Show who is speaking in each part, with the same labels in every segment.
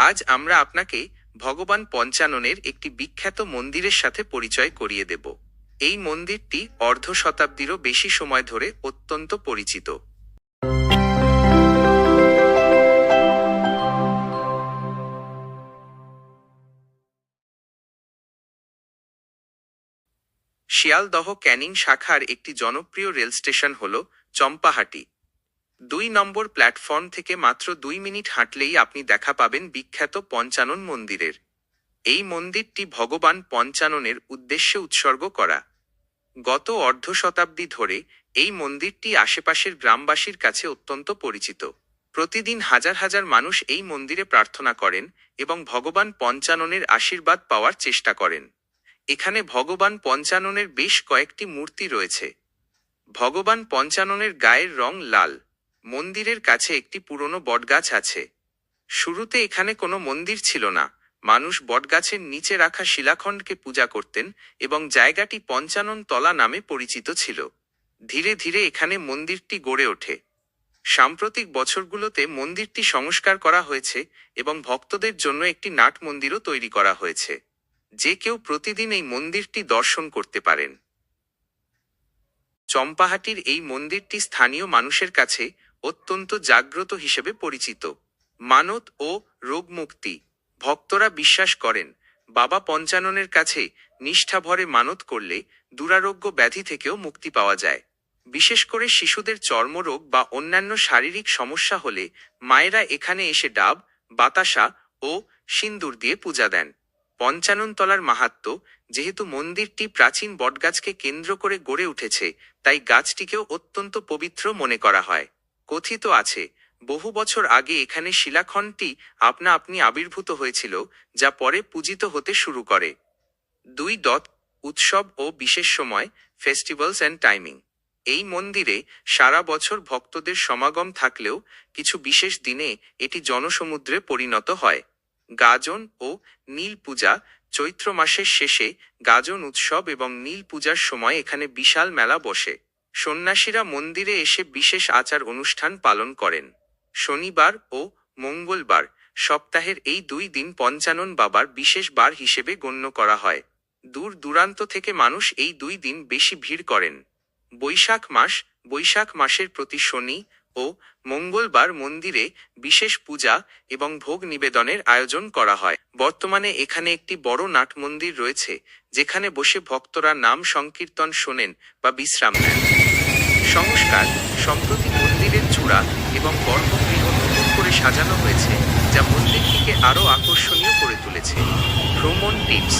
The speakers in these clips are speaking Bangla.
Speaker 1: আজ আমরা আপনাকে ভগবান পঞ্চাননের একটি বিখ্যাত মন্দিরের সাথে পরিচয় করিয়ে দেব। এই মন্দিরটি অর্ধ শতাব্দীরও বেশি সময় ধরে অত্যন্ত পরিচিত। শিয়ালদহ ক্যানিং শাখার একটি জনপ্রিয় রেল স্টেশন হল চম্পাহাটি। ২ নম্বর প্ল্যাটফর্ম থেকে মাত্র ২ মিনিট হাঁটলেই আপনি দেখা পাবেন বিখ্যাত পঞ্চানন মন্দিরের। এই মন্দিরটি ভগবান পঞ্চাননের উদ্দেশ্যে উৎসর্গ করা। গত অর্ধ শতাব্দী ধরে এই মন্দিরটি আশেপাশের গ্রামবাসীর কাছে অত্যন্ত পরিচিত। প্রতিদিন হাজার হাজার মানুষ এই মন্দিরে প্রার্থনা করেন এবং ভগবান পঞ্চাননের আশীর্বাদ পাওয়ার চেষ্টা করেন। এখানে ভগবান পঞ্চাননের বেশ কয়েকটি মূর্তি রয়েছে। ভগবান পঞ্চাননের গায়ের রং লাল। মন্দিরের কাছে একটি পুরনো বটগাছ আছে। শুরুতে এখানে কোনো মন্দির ছিল না। মানুষ বটগাছের নিচে রাখা শিলাখণ্ডকে পূজা করতেন এবং জায়গাটি পঞ্চানন তলা নামে পরিচিত ছিল। ধীরে ধীরে এখানে মন্দিরটি গড়ে ওঠে। সাম্প্রতিক বছরগুলোতে মন্দিরটি সংস্কার করা হয়েছে এবং ভক্তদের জন্য একটি নাট মন্দিরও তৈরি করা হয়েছে। যে কেউ প্রতিদিন এই মন্দিরটি দর্শন করতে পারেন। চম্পাহাটির এই মন্দিরটি স্থানীয় মানুষের কাছে অত্যন্ত জাগ্রত হিসেবে পরিচিত। মানত ও রোগমুক্তি। ভক্তরা বিশ্বাস করেন বাবা পঞ্চাননের কাছে নিষ্ঠাভরে মানত করলে দুরারোগ্য ব্যাধি থেকেও মুক্তি পাওয়া যায়। বিশেষ করে শিশুদের চর্মরোগ বা অন্যান্য শারীরিক সমস্যা হলে মায়েরা এখানে এসে ডাব, বাতাসা ও সিন্দুর দিয়ে পূজা দেন। পঞ্চাননতলার মাহাত্ম্য। যেহেতু মন্দিরটি প্রাচীন বটগাছকে কেন্দ্র করে গড়ে উঠেছে, তাই গাছটিকেও অত্যন্ত পবিত্র মনে করা হয়। কথিত আছে বহু বছর আগে এখানে শিলাখণ্ডটি আপনা আপনি আবির্ভূত হয়েছিল, যা পরে পূজিত হতে শুরু করে। ২. উৎসব ও বিশেষ সময়, ফেস্টিভ্যালস অ্যান্ড টাইমিং। এই মন্দিরে সারা বছর ভক্তদের সমাগম থাকলেও কিছু বিশেষ দিনে এটি জনসমুদ্রে পরিণত হয়। গাজন ও নীল পূজা। চৈত্র মাসের শেষে গাজন উৎসব এবং নীল পূজার সময় এখানে বিশাল মেলা বসে। সন্ন্যাসীরা মন্দিরে এসে বিশেষ আচার অনুষ্ঠান পালন করেন। শনিবার ও মঙ্গলবার সপ্তাহের এই ২ দিন পঞ্চানন বাবার বিশেষ বার হিসেবে গণ্য করা হয়। দূর দূরান্ত থেকে মানুষ এই ২ দিন বেশি ভিড় করেন। বৈশাখ মাসের প্রতি শনি ও মঙ্গলবার মন্দিরে বিশেষ পূজা এবং ভোগ নিবেদনের আয়োজন করা হয়। বর্তমানে এখানে একটি বড় নাট মন্দির রয়েছে, যেখানে বসে ভক্তরা নাম সংকীর্তন শোনেন বা বিশ্রাম নেন। সংস্কার। সম্প্রতি মন্দিরের চূড়া এবং গর্ভগৃহ নতুন করে সাজানো হয়েছে, যা মন্দিরটিকে আরও আকর্ষণীয় করে তুলেছে। ভ্রমণ টিপস।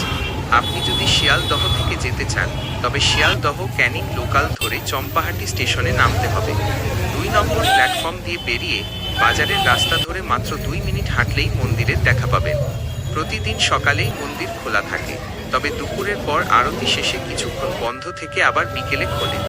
Speaker 1: আপনি যদি শিয়ালদহ থেকে যেতে চান, তবে শিয়ালদহ ক্যানিং লোকাল ধরে চম্পাহাটি স্টেশনে নামতে হবে। ২ নম্বর প্ল্যাটফর্ম দিয়ে বেরিয়ে বাজারের রাস্তা ধরে মাত্র ২ মিনিট হাঁটলেই মন্দিরের দেখা পাবেন। প্রতিদিন সকালেই মন্দির খোলা থাকে, তবে দুপুরের পর আরতি শেষে কিছুক্ষণ বন্ধ থেকে আবার বিকেলে খোলে।